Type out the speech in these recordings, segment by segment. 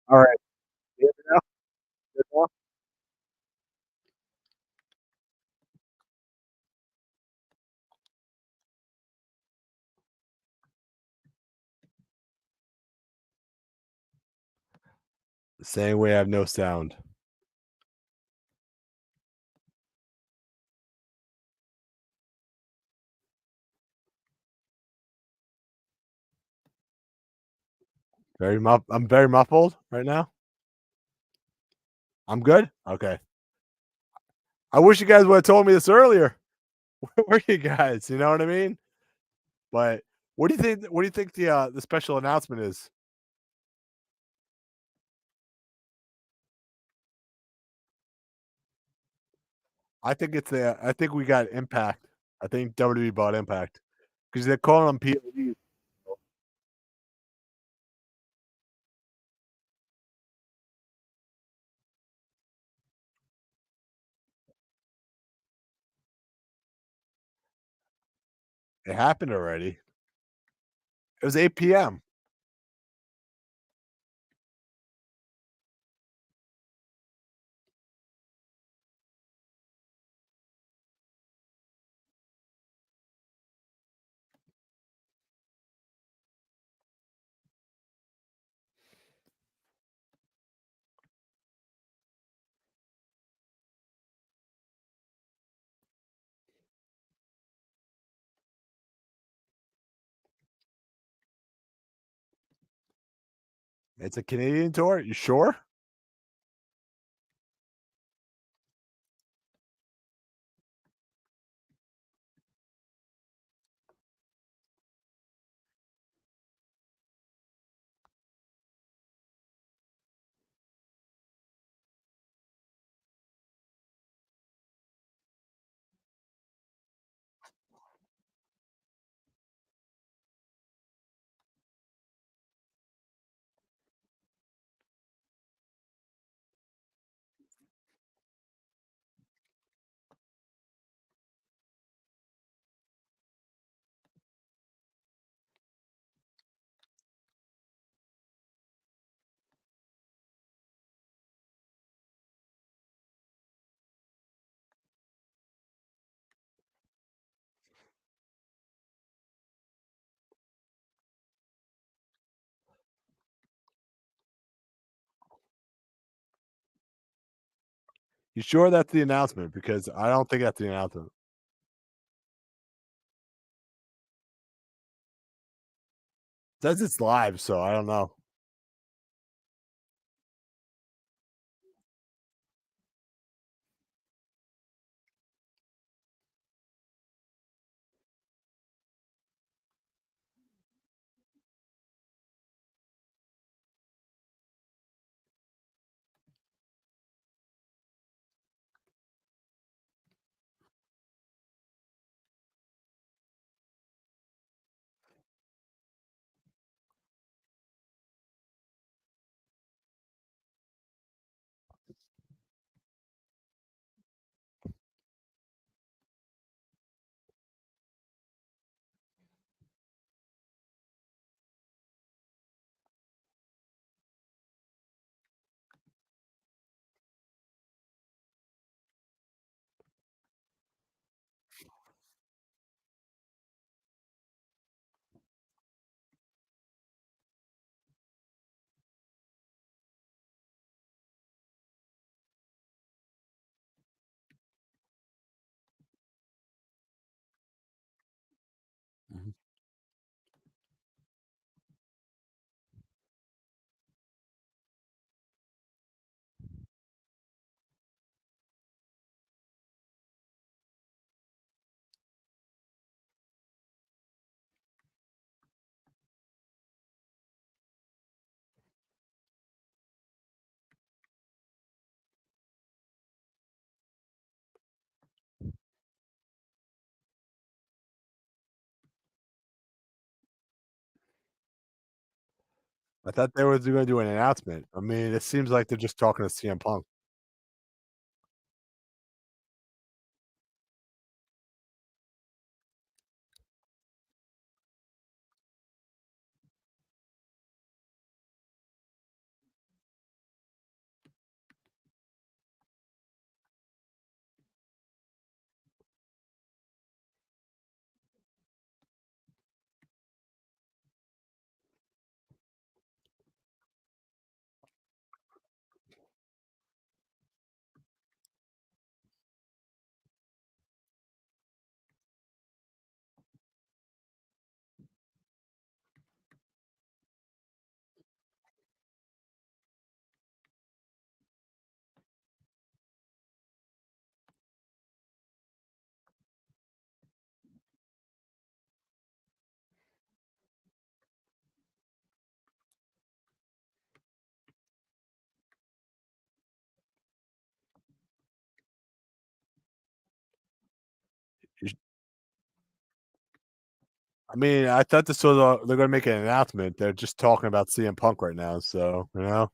All right. You hear me now? Good now? The same way I have no sound. I'm very muffled right now. I'm good? Okay. I wish you guys would have told me this earlier. Where were you guys? You know what I mean? But what do you think the special announcement is? I think we got Impact. I think WWE bought Impact because they're calling them PODs. It happened already. It was 8 PM. It's a Canadian tour? You sure? You sure that's the announcement? Because I don't think that's the announcement. It says it's live, so I don't know. I thought they were gonna do an announcement. I mean, it seems like they're just talking to CM Punk. I mean, I thought this was they're gonna make an announcement. They're just talking about CM Punk right now, so, you know?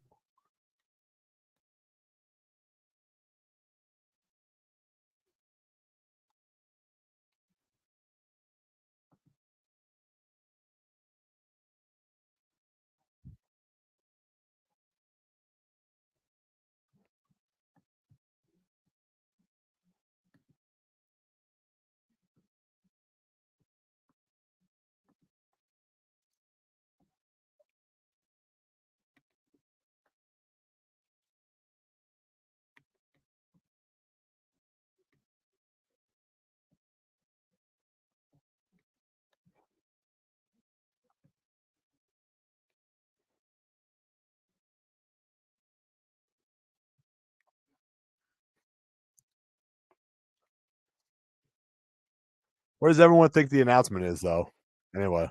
What does everyone think the announcement is, though? Anyway,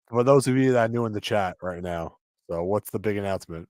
for those of you that are new in the chat right now, so what's the big announcement?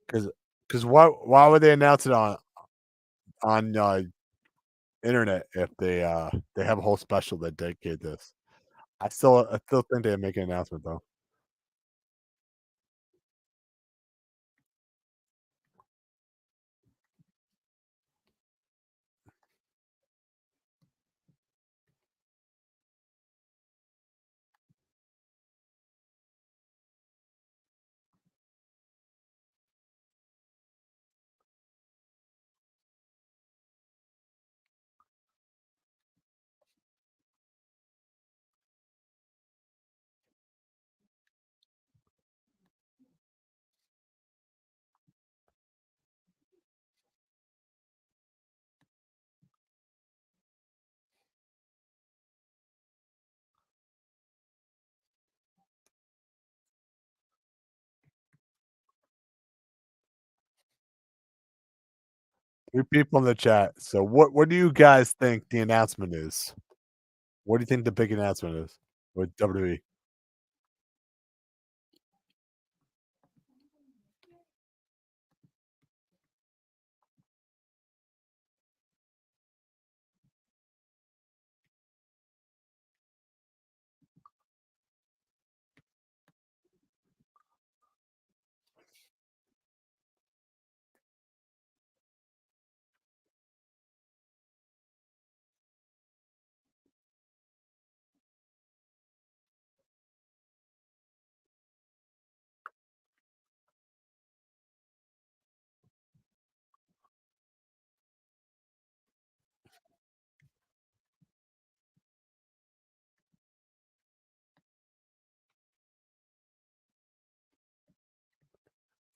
'Cause 'cause why would they announce it on internet if they have a whole special that dedicate this? I still think they'd make an announcement, though. 3 people in the chat. So what do you guys think the announcement is? What do you think the big announcement is with WWE?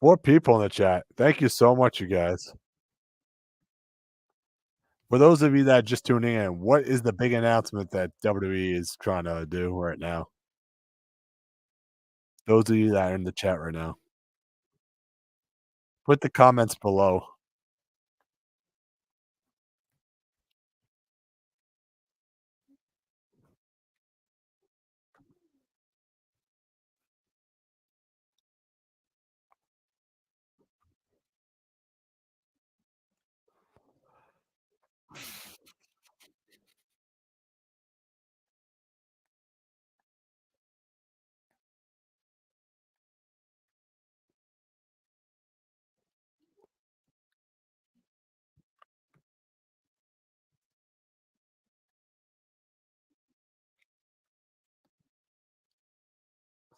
More people in the chat. Thank you so much, you guys. For those of you that just tuning in, what is the big announcement that WWE is trying to do right now? Those of you that are in the chat right now, put the comments below.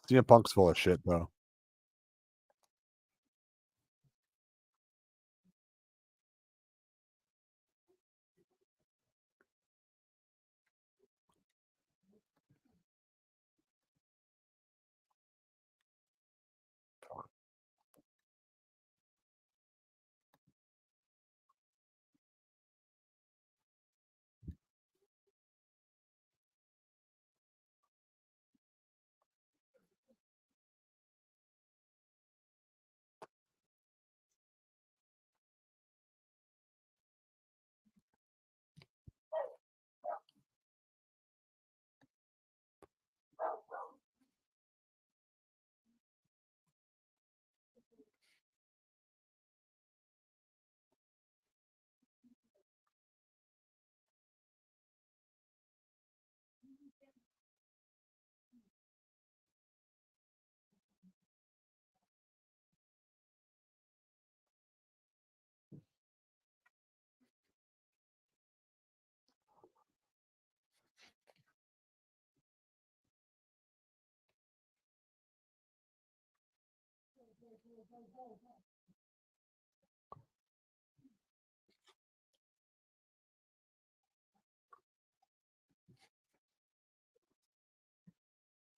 CM Punk's full of shit, though.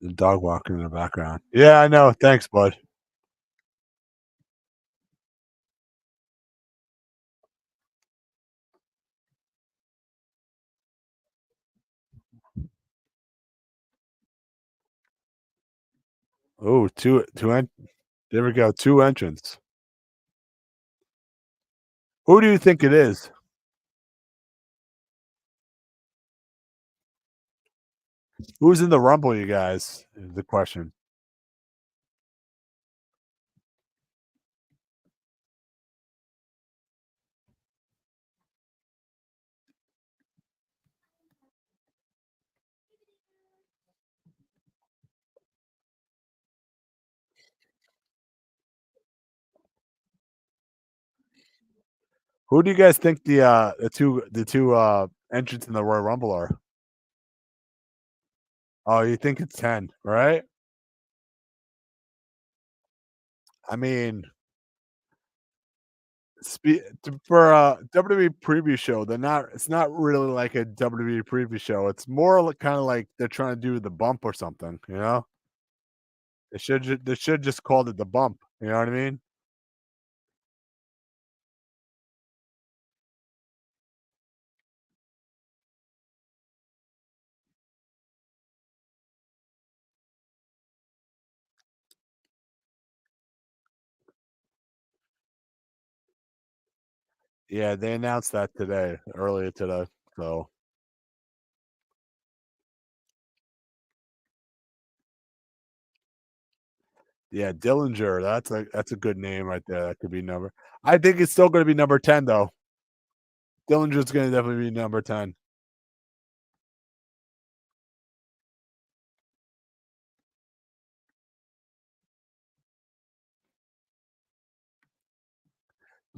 The dog walking in the background. Yeah, I know. Thanks, bud. Oh, there we go. Two entrants. Who do you think it is? Who's in the Rumble, you guys? Is the question. Who do you guys think the two entrants in the Royal Rumble are? Oh, you think it's 10, right? I mean, for a WWE preview show, it's not really like a WWE preview show. It's more like kind of like they're trying to do the bump or something, you know? They should just called it the bump, you know what I mean? Yeah, they announced that earlier today. So, yeah, Dillinger, that's a good name right there. That could be number. I think it's still going to be number 10 though. Dillinger's going to definitely be number 10.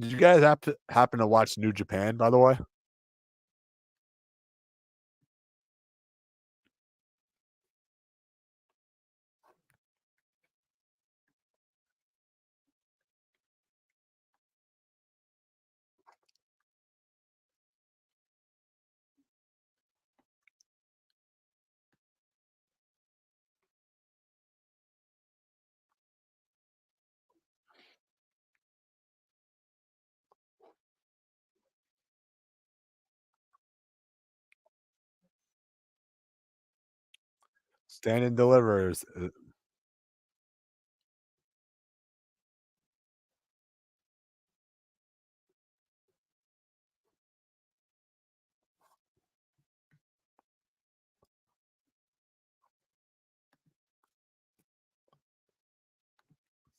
Did you guys happen to watch New Japan, by the way? Stand and delivers.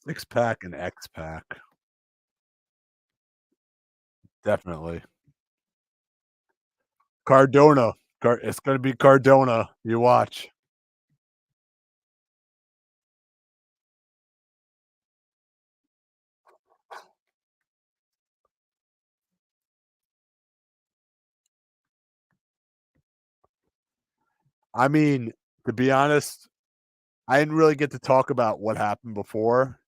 6-pack and X-pack. Definitely. Cardona. It's gonna be Cardona. You watch. I mean, to be honest, I didn't really get to talk about what happened before,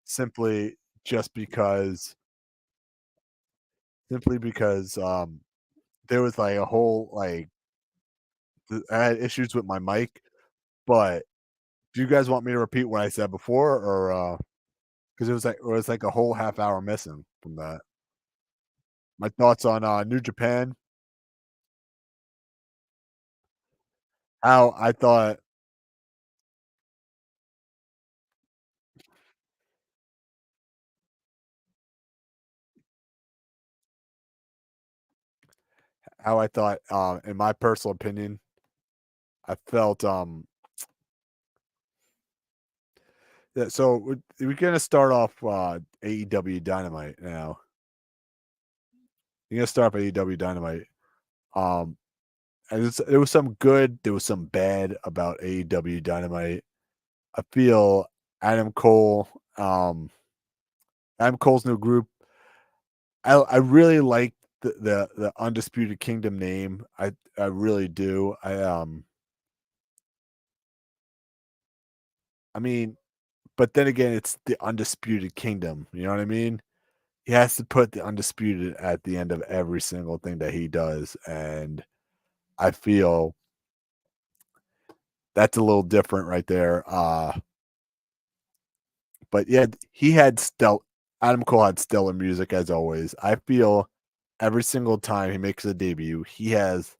simply just because simply because, there was, like, a whole, like I had issues with my mic, but do you guys want me to repeat what I said before or, because it was like a whole half hour missing from that. My thoughts on, New Japan, how I thought in my personal opinion, I felt, yeah, so we're gonna start off, AEW Dynamite now. You're gonna start off AEW Dynamite. Um, and there was some good, there was some bad about AEW Dynamite. I feel Adam Cole, um, Adam Cole's new group. I really like the Undisputed Kingdom name. I really do. I mean, but then again, it's the Undisputed Kingdom. You know what I mean? He has to put the undisputed at the end of every single thing that he does, and I feel that's a little different right there. But yeah, he had Adam Cole had stellar music as always. I feel every single time he makes a debut, he has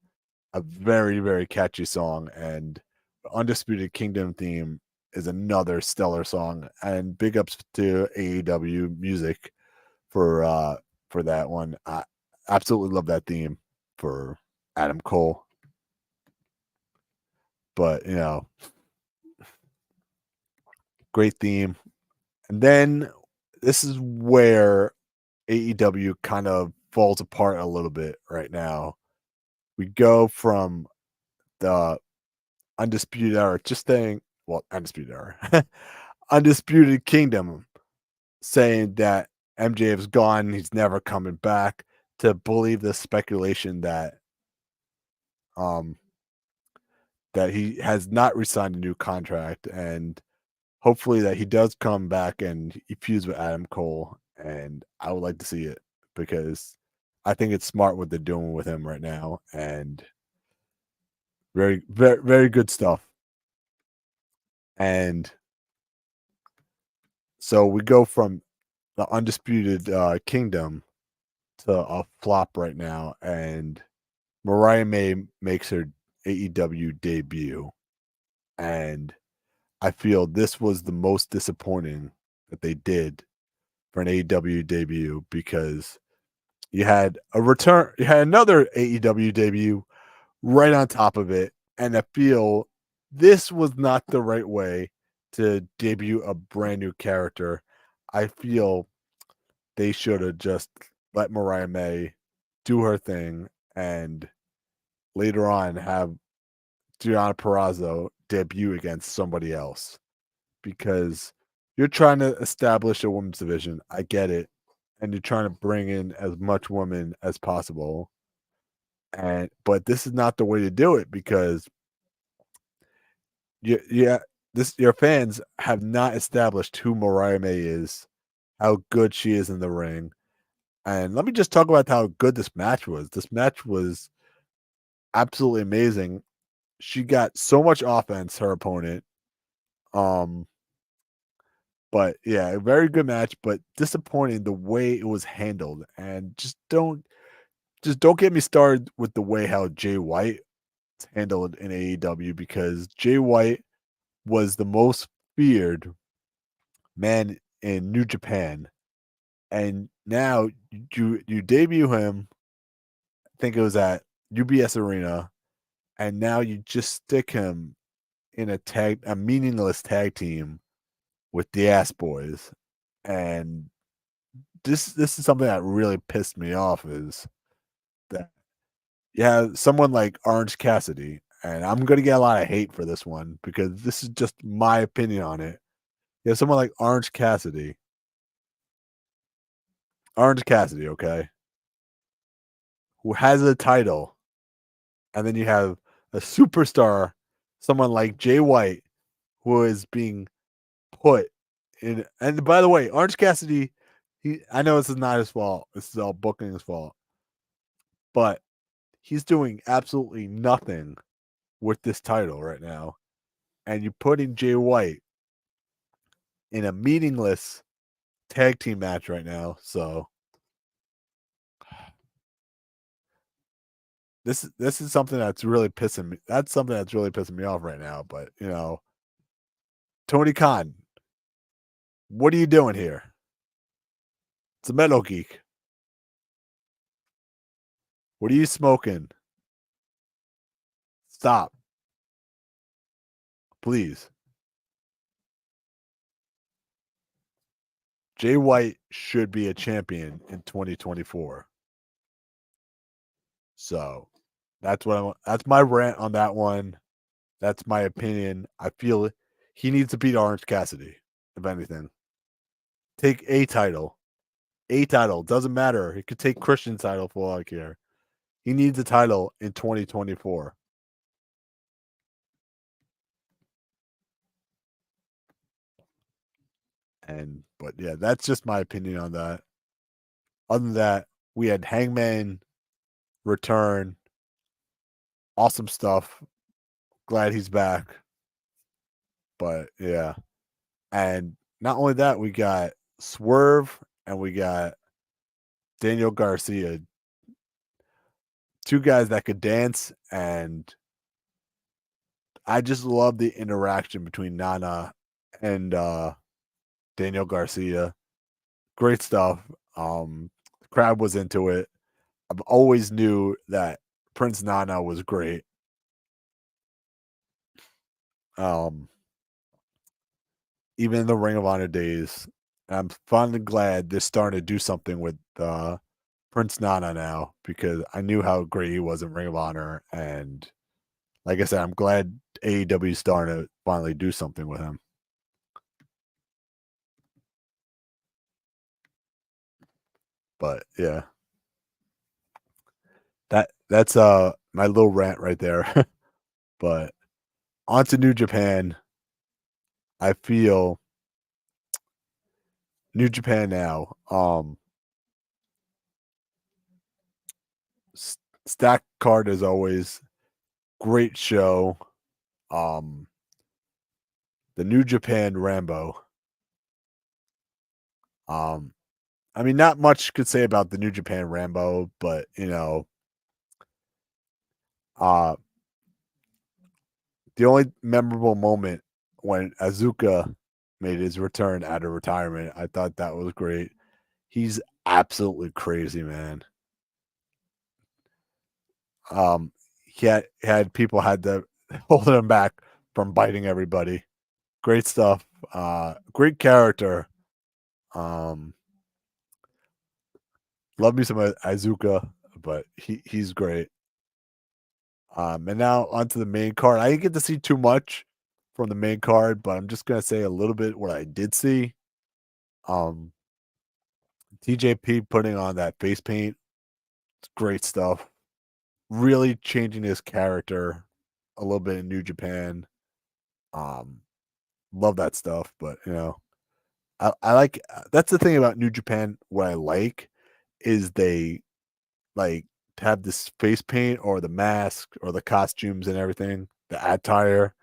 a very, very catchy song, and the Undisputed Kingdom theme is another stellar song. And big ups to AEW music for that one. I absolutely love that theme for Adam Cole. But great theme. And then this is where AEW kind of falls apart a little bit right now. We go from the Undisputed Era, just saying, well, Undisputed Era, Undisputed Kingdom, saying that MJF's gone, he's never coming back, to believe the speculation um that he has not resigned a new contract, and hopefully that he does come back and he feuds with Adam Cole, and I would like to see it because I think it's smart what they're doing with him right now, and very, very, very good stuff. And so we go from the Undisputed Kingdom to a flop right now, and Mariah May makes her AEW debut, and I feel this was the most disappointing that they did for an AEW debut because you had another AEW debut right on top of it, and I feel this was not the right way to debut a brand new character. I feel they should have just let Mariah May do her thing and later on have Gianna Perrazzo debut against somebody else because you're trying to establish a women's division. I get it. And you're trying to bring in as much women as possible. And but this is not the way to do it because yeah, this your fans have not established who Mariah May is, how good she is in the ring. And let me just talk about how good this match was. This match was absolutely amazing. She got so much offense, her opponent. Um, but yeah, a very good match, but disappointing the way it was handled. And just don't get me started with the way how Jay White handled in AEW because Jay White was the most feared man in New Japan, and now you debut him. I think it was at UBS Arena, and now you just stick him in a meaningless tag team with the Ass Boys, and this is something that really pissed me off is that you have someone like Orange Cassidy, and I'm gonna get a lot of hate for this one because this is just my opinion on it. You have someone like Orange Cassidy, okay, who has a title, and then you have a superstar, someone like Jay White, who is being put in. And by the way, Orange Cassidy, I know this is not his fault. This is all booking's fault, but he's doing absolutely nothing with this title right now. And you're putting Jay White in a meaningless tag team match right now. So this is something that's really pissing me. That's something that's really pissing me off right now. But Tony Khan, what are you doing here? It's a Metal Geek. What are you smoking? Stop, please. Jay White should be a champion in 2024. So that's my rant on that one. That's my opinion. I feel he needs to beat Orange Cassidy, if anything. Take a title. A title. Doesn't matter. He could take Christian's title for all I care. He needs a title in 2024. But yeah, that's just my opinion on that. Other than that, we had Hangman return. Awesome stuff. Glad he's back. But yeah. And not only that, we got Swerve and we got Daniel Garcia. Two guys that could dance, and I just love the interaction between Nana and Daniel Garcia. Great stuff. The crowd was into it. I've always knew that Prince Nana was great. Um, Even in the Ring of Honor days. I'm finally glad they're starting to do something with Prince Nana now because I knew how great he was in Ring of Honor, and like I said, I'm glad AEW is starting to finally do something with him. But yeah, that's my little rant right there. But on to New Japan. I feel New Japan now. Stack card as always. Great show. Um, the New Japan Rambo. Um, I mean, not much could say about the New Japan Rambo, but uh, the only memorable moment when Azuka made his return out of retirement, I thought that was great. He's absolutely crazy, man. He had people had to hold him back from biting everybody. Great stuff. Great character. Um, love me some Azuka, but he's great. And now onto the main card. I didn't get to see too much from the main card, but I'm just gonna say a little bit what I did see. Um, TJP putting on that face paint, it's great stuff. Really changing his character a little bit in New Japan. Um, love that stuff, but I like that's the thing about New Japan. What I like is they like have this face paint or the mask or the costumes and everything, the attire.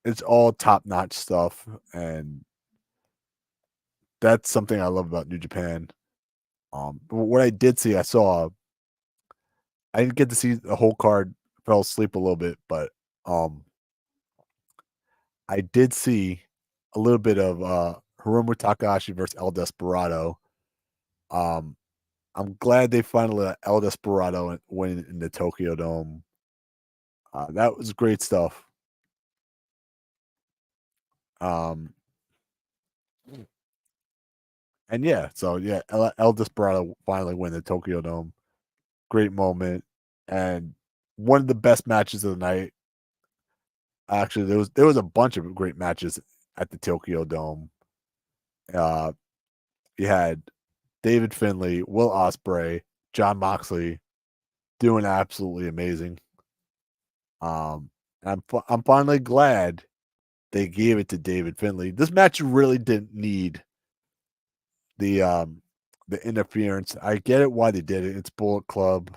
It's all top notch stuff, and that's something I love about New Japan. But what I did see, I didn't get to see the whole card. Fell asleep a little bit, but um, I did see a little bit of Hiromu Takahashi versus El Desperado. Um, I'm glad they finally let El Desperado win in the Tokyo Dome. That was great stuff. Um, and yeah, so yeah, El Desperado finally win the Tokyo Dome. Great moment, and one of the best matches of the night. Actually, there was a bunch of great matches at the Tokyo Dome. Uh, you had David Finlay, Will Ospreay, John Moxley doing absolutely amazing. Um, I'm finally glad they gave it to David Finlay. This match really didn't need the um the interference. I get it why they did it. It's Bullet Club.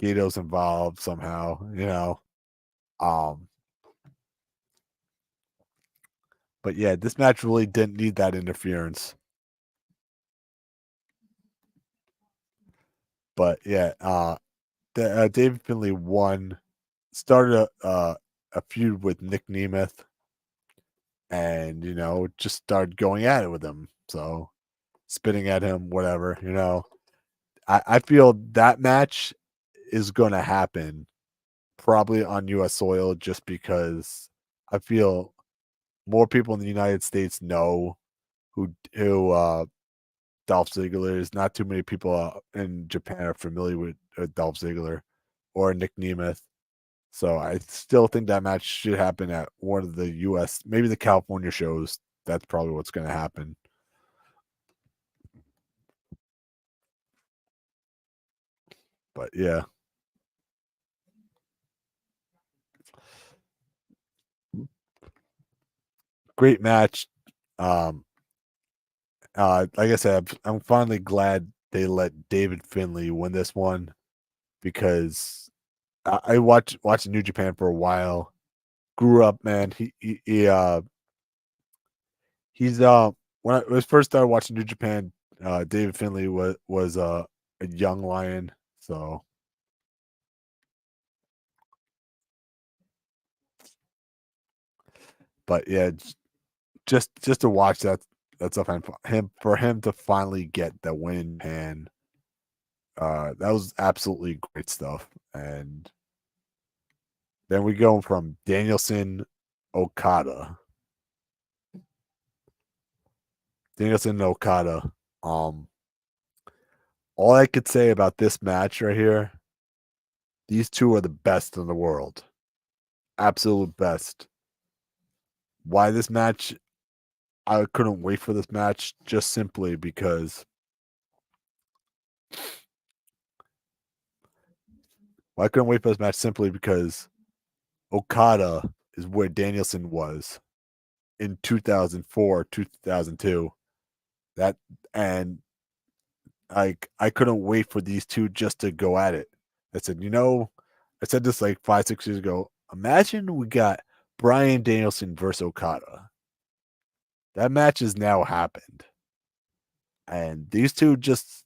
Gato's involved somehow. Um, but yeah, this match really didn't need that interference. But yeah, David Finlay won, started a feud with Nick Nemeth, and just started going at it with him. So spitting at him, whatever. I feel that match is going to happen probably on U.S. soil, just because I feel more people in the United States know who Dolph Ziggler is. Not too many people in Japan are familiar with Dolph Ziggler or Nick Nemeth. So I still think that match should happen at one of the U.S., maybe the California shows. That's probably what's going to happen. But yeah, great match. Um, like I said, I'm finally glad they let David Finlay win this one, because I watched New Japan for a while. Grew up, man. He's when I was first started watching New Japan, David Finlay was a young lion. So, but yeah, just to watch that stuff, and for him to finally get the win, and that was absolutely great stuff. And then we go from Danielson Okada. Danielson Okada. Um, all I could say about this match right here, these two are the best in the world. Absolute best. Why this match? I couldn't wait for this match, just simply because. Well, I couldn't wait for this match simply because Okada is where Danielson was in 2004, 2002. That and I couldn't wait for these two just to go at it. I said, I said this like 5, 6 years ago. Imagine we got Brian Danielson versus Okada. That match has now happened, and these two just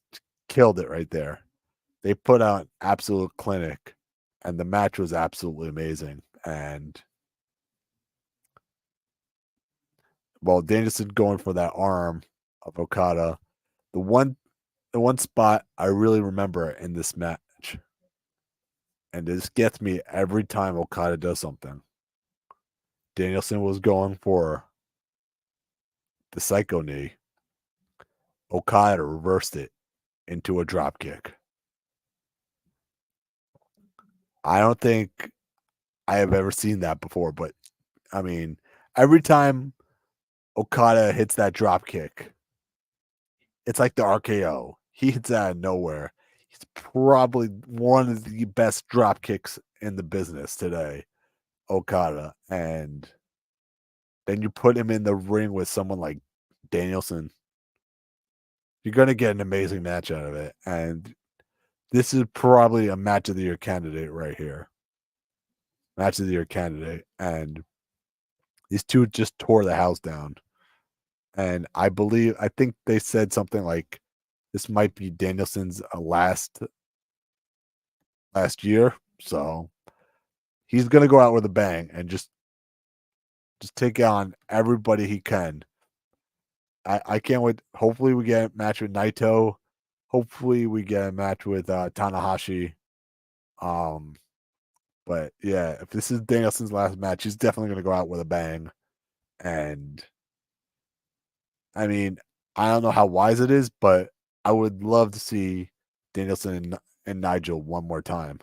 killed it right there. They put out an absolute clinic, and the match was absolutely amazing. And well, Danielson going for that arm of Okada. The one the one spot I really remember in this match, and this gets me every time Okada does something. Danielson was going for the psycho knee. Okada reversed it into a drop kick. I don't think I have ever seen that before, but I mean, every time Okada hits that drop kick, it's like the RKO. He hits out of nowhere. He's probably one of the best drop kicks in the business today, Okada. And then you put him in the ring with someone like Danielson, you're going to get an amazing match out of it. And this is probably a match of the year candidate right here. Match of the year candidate. And these two just tore the house down. And I think they said something like this might be Danielson's last year. So he's going to go out with a bang and just just take on everybody he can. I can't wait. Hopefully, we get a match with Naito. Hopefully, we get a match with Tanahashi. Um, but yeah, if this is Danielson's last match, he's definitely going to go out with a bang. And I mean, I don't know how wise it is, but I would love to see Danielson and Nigel one more time.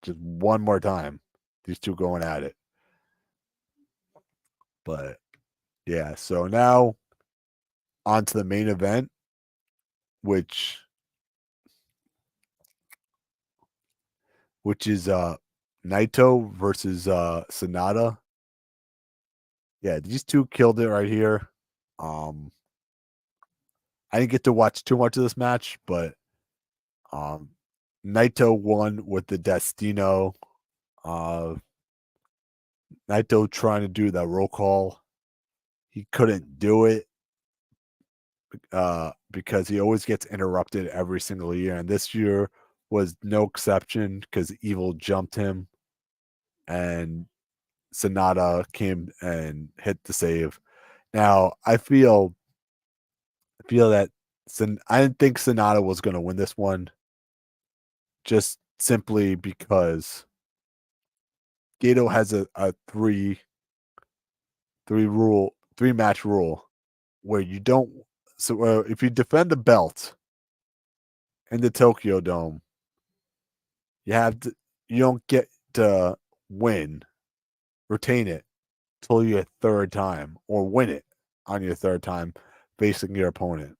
Just one more time. These two going at it. But yeah, so now on to the main event, which is Naito versus Sonata. Yeah, these two killed it right here. Um I didn't get to watch too much of this match, but um Naito won with the Destino. Uh Naito trying to do that roll call. He couldn't do it because he always gets interrupted every single year. And this year was no exception because Evil jumped him and Sonata came and hit the save. Now I feel that I didn't think Sonata was going to win this one, just simply because Gato has a three match rule where you don't. So if you defend the belt in the Tokyo Dome, you have to you don't get to win, retain it till your third time or win it on your third time facing your opponent.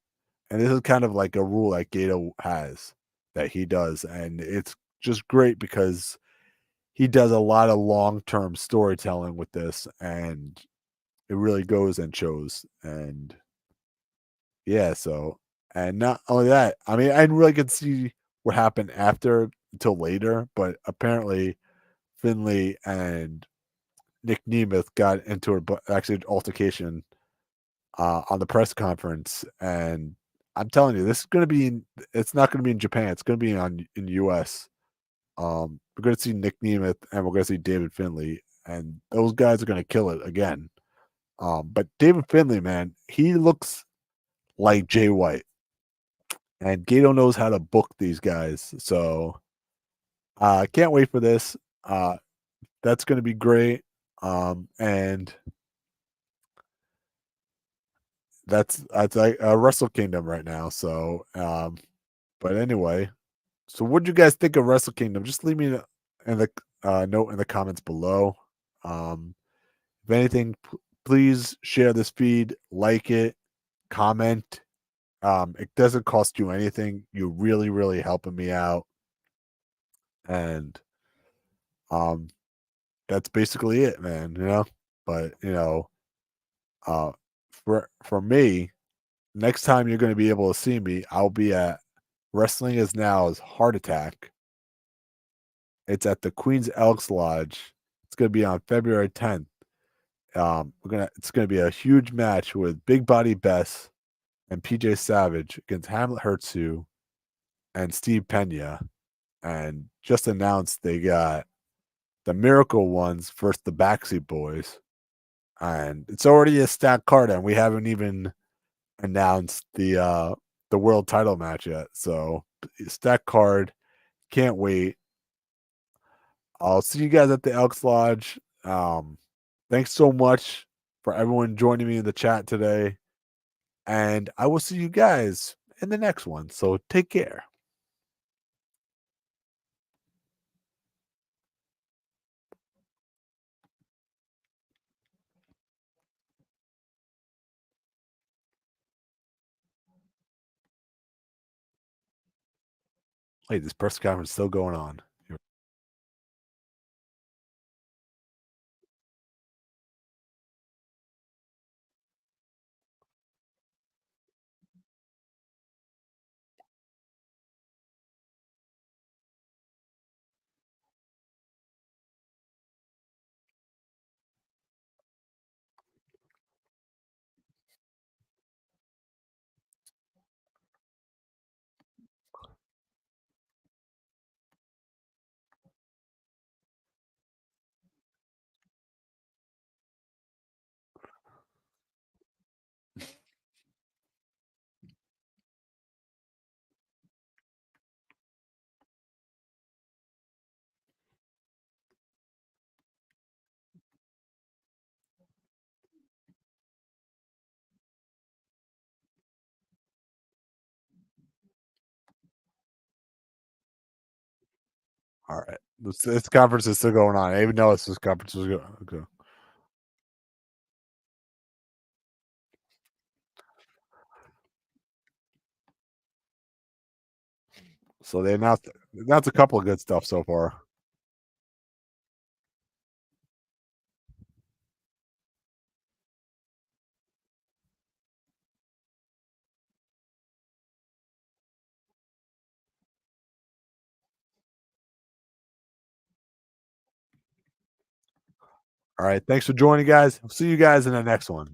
And this is kind of like a rule that Gato has that he does. And it's just great because he does a lot of long-term storytelling with this and it really goes and shows. And yeah, so and not only that, I mean, I didn't really get to see what happened after until later, but apparently Finley and Nick Nemeth got into actually an altercation on the press conference, and I'm telling you, this is going to be. It's not going to be in Japan. It's going to be in U.S. We're going to see Nick Nemeth and we're going to see David Finley, and those guys are going to kill it again. But David Finley, man, he looks like Jay White, and Gato knows how to book these guys. So I can't wait for this. That's going to be great. And that's like Wrestle Kingdom right now. So, but anyway, so what do you guys think of Wrestle Kingdom? Just leave me in the note in the comments below. Um, if anything, please share this feed, like it, comment. It doesn't cost you anything. You're really, really helping me out, and um, that's basically it, man. But uh, for me, next time you're going to be able to see me, I'll be at Wrestling Is Now's Heart Attack. It's at the Queen's Elks Lodge. It's going to be on February 10th. It's gonna be a huge match with Big Body Bess and PJ Savage against Hamlet Hertzu and Steve Pena. And just announced they got the Miracle Ones versus the Backseat Boys. And it's already a stacked card, and we haven't even announced the world title match yet. So stacked card. Can't wait. I'll see you guys at the Elks Lodge. Thanks so much for everyone joining me in the chat today. And I will see you guys in the next one. So take care. Hey, this press conference is still going on. Alright. This conference is still going on. I didn't even notice this conference was go okay. So they announced a couple of good stuff so far. Alright, thanks for joining, guys. See you guys in the next one.